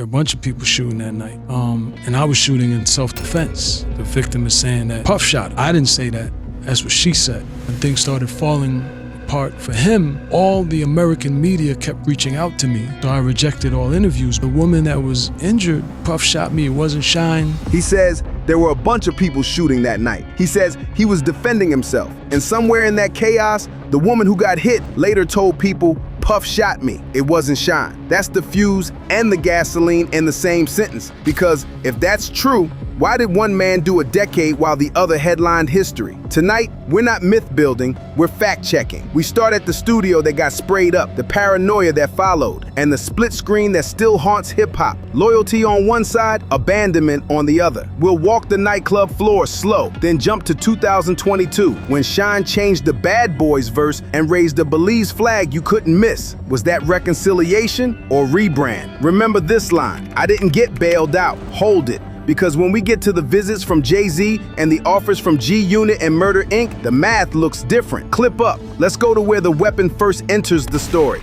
There were a bunch of people shooting that night. And I was shooting in self-defense. The victim is saying that Puff shot. I didn't say that. That's what she said. When things started falling apart for him, all the American media kept reaching out to me. So I rejected all interviews. The woman that was injured, Puff shot me. It wasn't Shine. He says there were a bunch of people shooting that night. He says he was defending himself. And somewhere in that chaos, the woman who got hit later told people, Puff shot me. It wasn't Shine. That's the fuse and the gasoline in the same sentence. Because if that's true, why did one man do a decade while the other headlined history? Tonight, we're not myth building, we're fact checking. We start at the studio that got sprayed up, the paranoia that followed, and the split screen that still haunts hip hop. Loyalty on one side, abandonment on the other. We'll walk the nightclub floor slow, then jump to 2022 when Shine changed the Bad Boys verse and raised a Belize flag you couldn't miss. Was that reconciliation or rebrand? Remember this line, I didn't get bailed out, hold it. Because when we get to the visits from Jay-Z and the offers from G-Unit and Murder Inc., the math looks different. Clip up. Let's go to where the weapon first enters the story.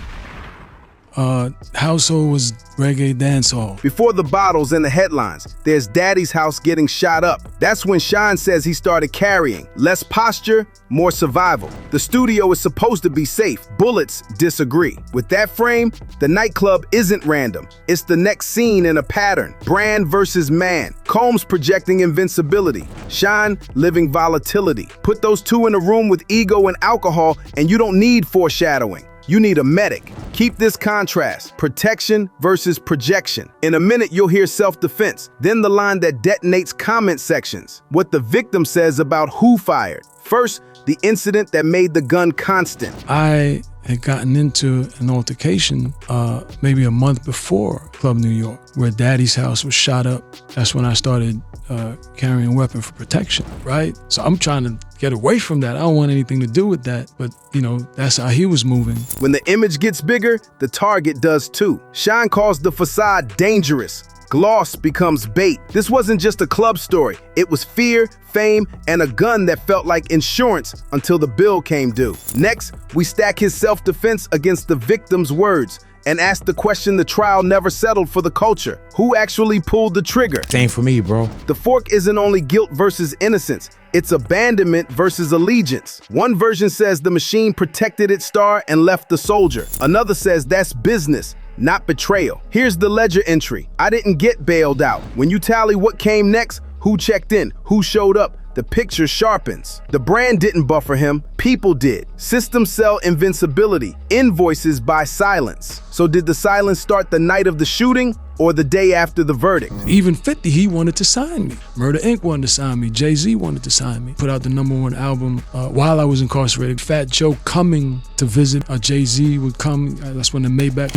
Household was reggae dancehall. Before the bottles and the headlines, there's Daddy's house getting shot up. That's when Shine says he started carrying. Less posture, more survival. The studio is supposed to be safe. Bullets disagree. With that frame, the nightclub isn't random. It's the next scene in a pattern. Brand versus man. Combs projecting invincibility. Shine living volatility. Put those two in a room with ego and alcohol, and you don't need foreshadowing. You need a medic. Keep this contrast, protection versus projection. In a minute, you'll hear self-defense, then the line that detonates comment sections, what the victim says about who fired. First, the incident that made the gun constant. I had gotten into an altercation maybe a month before Club New York, where Daddy's house was shot up. That's when I started carrying a weapon for protection, right? So I'm trying to get away from that. I don't want anything to do with that. But, you know, that's how he was moving. When the image gets bigger, the target does too. Shine calls the facade dangerous. Gloss becomes bait. This wasn't just a club story. It was fear, fame, and a gun that felt like insurance until the bill came due. Next, we stack his self-defense against the victim's words and ask the question the trial never settled for the culture. Who actually pulled the trigger? Same for me, bro. The fork isn't only guilt versus innocence. It's abandonment versus allegiance. One version says the machine protected its star and left the soldier. Another says that's business, not betrayal. Here's the ledger entry. I didn't get bailed out. When you tally what came next, who checked in, who showed up, the picture sharpens. The brand didn't buffer him, people did. Systems sell invincibility, invoices buy silence. So did the silence start the night of the shooting or the day after the verdict? Even 50, he wanted to sign me. Murder Inc. wanted to sign me. Jay-Z wanted to sign me. Put out the #1 album while I was incarcerated. Fat Joe coming to visit. Jay-Z would come. That's when the Maybach.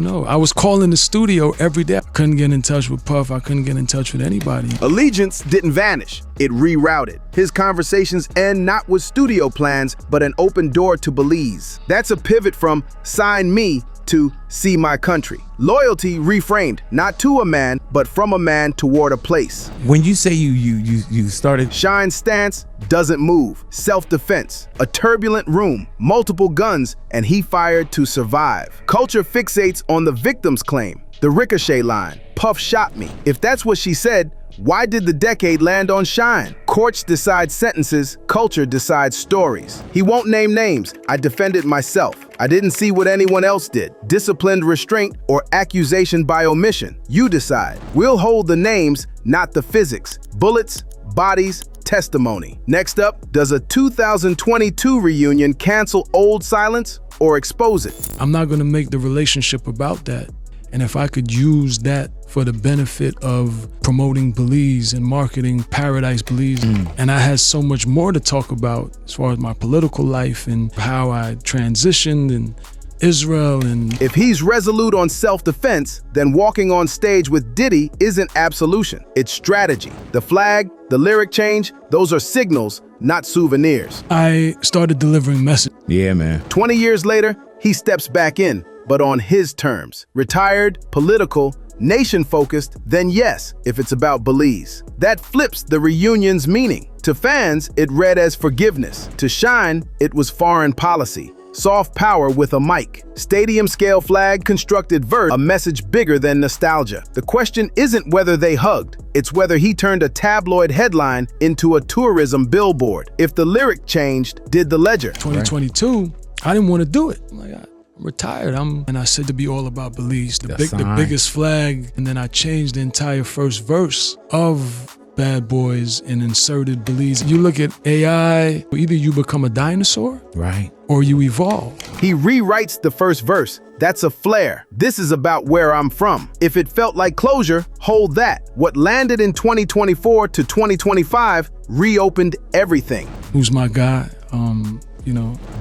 No. I was calling the studio every day. I couldn't get in touch with Puff. I couldn't get in touch with anybody. Allegiance didn't vanish. It rerouted. His conversations end not with studio plans, but an open door to Belize. That's a pivot from sign me to see my country. Loyalty reframed, not to a man, but from a man toward a place. When you say you started, Shine's stance doesn't move. Self-defense, a turbulent room, multiple guns, and he fired to survive. Culture fixates on the victim's claim, the ricochet line. Puff shot me. If that's what she said, why did the decade land on Shine? Courts decide sentences, culture decides stories. He won't name names. I defended myself. I didn't see what anyone else did. Disciplined restraint or accusation by omission. You decide. We'll hold the names, not the physics. Bullets, bodies, testimony. Next up, does a 2022 reunion cancel old silence or expose it? I'm not gonna make the relationship about that. And if I could use that for the benefit of promoting Belize and marketing Paradise Belize, and I had so much more to talk about as far as my political life and how I transitioned and Israel and... If he's resolute on self-defense, then walking on stage with Diddy isn't absolution, it's strategy. The flag, the lyric change, those are signals, not souvenirs. I started delivering messages. Yeah, man. 20 years later, he steps back in, but on his terms. Retired, political, nation-focused, then yes, if it's about Belize. That flips the reunion's meaning. To fans, it read as forgiveness. To Shine, it was foreign policy. Soft power with a mic. Stadium-scale flag constructed a message bigger than nostalgia. The question isn't whether they hugged, it's whether he turned a tabloid headline into a tourism billboard. If the lyric changed, did the ledger. 2022, I didn't want to do it. I'm like, I'm retired. And I said to be all about Belize, the biggest flag. And then I changed the entire first verse of Bad Boys and inserted Belize. You look at AI, either you become a dinosaur, right, or you evolve. He rewrites the first verse. That's a flare. This is about where I'm from. If it felt like closure, hold that. What landed in 2024 to 2025 reopened everything. Who's my guy?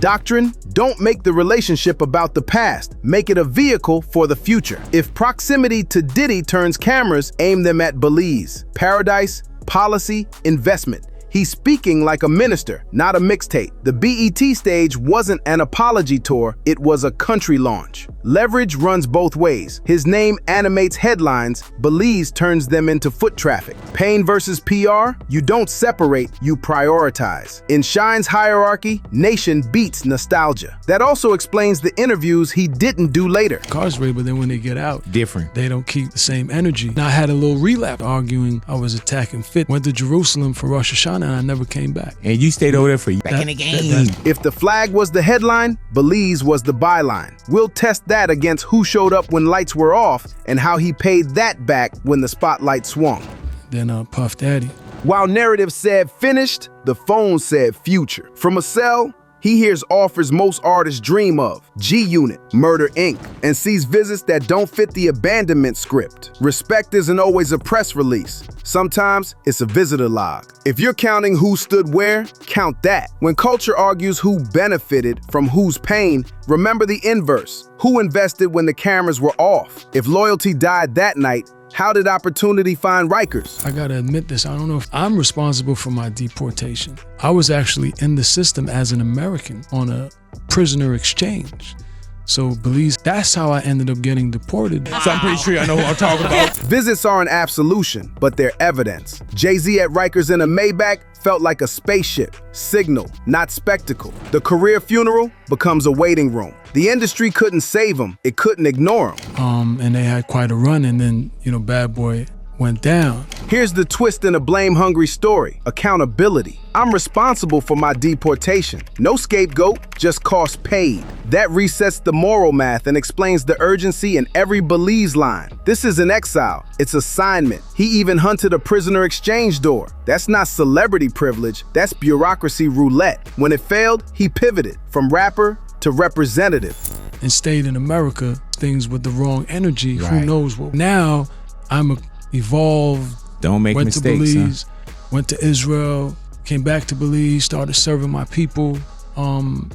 Doctrine, don't make the relationship about the past. Make it a vehicle for the future. If proximity to Diddy turns cameras, aim them at Belize. Paradise, policy, investment. He's speaking like a minister, not a mixtape. The BET stage wasn't an apology tour, it was a country launch. Leverage runs both ways. His name animates headlines, Belize turns them into foot traffic. Pain versus PR, you don't separate, you prioritize. In Shine's hierarchy, nation beats nostalgia. That also explains the interviews he didn't do later. Incarcerated, but then when they get out, different. They don't keep the same energy. And I had a little relapse arguing I was attacking Fit. Went to Jerusalem for Rosh Hashanah and I never came back. And you stayed over there for back in the game. If the flag was the headline, Belize was the byline. We'll test that against who showed up when lights were off and how he paid that back when the spotlight swung. Then Puff Daddy. While narrative said finished, the phone said future. From a cell, he hears offers most artists dream of, G-Unit, Murder Inc., and sees visits that don't fit the abandonment script. Respect isn't always a press release. Sometimes it's a visitor log. If you're counting who stood where, count that. When culture argues who benefited from whose pain, remember the inverse. Who invested when the cameras were off? If loyalty died that night, how did opportunity find Rikers? I gotta admit this, I don't know if I'm responsible for my deportation. I was actually in the system as an American on a prisoner exchange. So Belize, that's how I ended up getting deported. So I'm pretty sure I know what I'm talking about. Visits aren't absolution, but they're evidence. Jay-Z at Rikers in a Maybach felt like a spaceship, signal, not spectacle. The career funeral becomes a waiting room. The industry couldn't save him, it couldn't ignore him. And they had quite a run, and then, Bad Boy went down. Here's the twist in a blame-hungry story, accountability. I'm responsible for my deportation. No scapegoat, just cost paid. That resets the moral math and explains the urgency in every Belize line. This isn't exile, it's assignment. He even hunted a prisoner exchange door. That's not celebrity privilege, that's bureaucracy roulette. When it failed, he pivoted from rapper to representative. And stayed in America, things with the wrong energy, Who knows what. Now, I'm evolved. Don't make went mistakes, to Belize, went to Israel, came back to Belize, started serving my people. I'll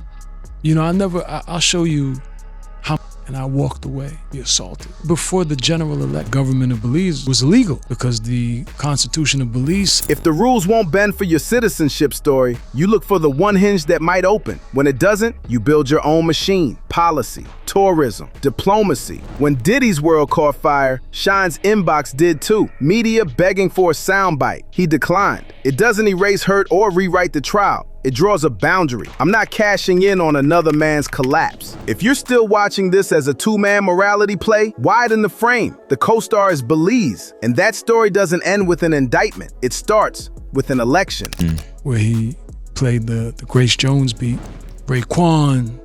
show you how, and I walked away, be assaulted. Before the general elect government of Belize was illegal because the Constitution of Belize. If the rules won't bend for your citizenship story, you look for the one hinge that might open. When it doesn't, you build your own machine. Policy, tourism, diplomacy. When Diddy's world caught fire, Shine's inbox did too. Media begging for a soundbite. He declined. It doesn't erase hurt or rewrite the trial. It draws a boundary. I'm not cashing in on another man's collapse. If you're still watching this as a two-man morality play, widen the frame. The co-star is Belize, and that story doesn't end with an indictment. It starts with an election. Where he played the Grace Jones beat, Raekwon,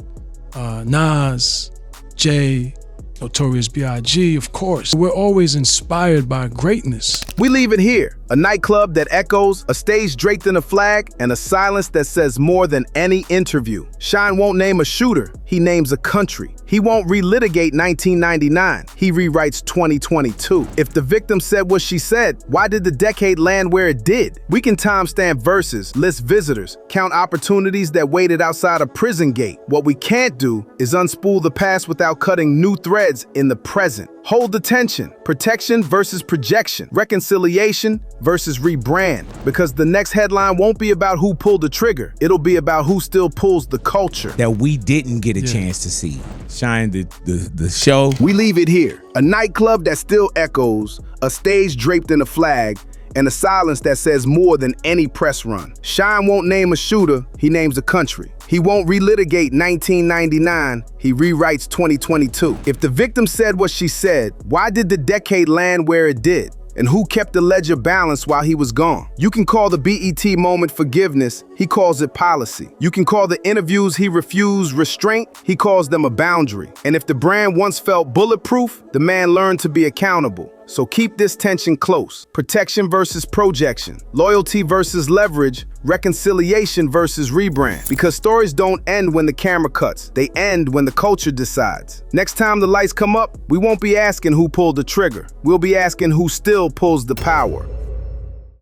Nas, Jay, Notorious B.I.G., of course. We're always inspired by greatness. We leave it here. A nightclub that echoes, a stage draped in a flag, and a silence that says more than any interview. Shine won't name a shooter, he names a country. He won't relitigate 1999, he rewrites 2022. If the victim said what she said, why did the decade land where it did? We can timestamp verses, list visitors, count opportunities that waited outside a prison gate. What we can't do is unspool the past without cutting new threads in the present. Hold the tension, protection versus projection, reconciliation versus rebrand, because the next headline won't be about who pulled the trigger, it'll be about who still pulls the culture. That we didn't get a chance to see. Shine the show. We leave it here, a nightclub that still echoes, a stage draped in a flag, and a silence that says more than any press run. Shine won't name a shooter, he names a country. He won't relitigate 1999, he rewrites 2022. If the victim said what she said, why did the decade land where it did? And who kept the ledger balanced while he was gone? You can call the BET moment forgiveness, he calls it policy. You can call the interviews he refused restraint, he calls them a boundary. And if the brand once felt bulletproof, the man learned to be accountable. So keep this tension close. Protection versus projection, loyalty versus leverage, reconciliation versus rebrand. Because stories don't end when the camera cuts, they end when the culture decides. Next time the lights come up, we won't be asking who pulled the trigger. We'll be asking who still pulls the power.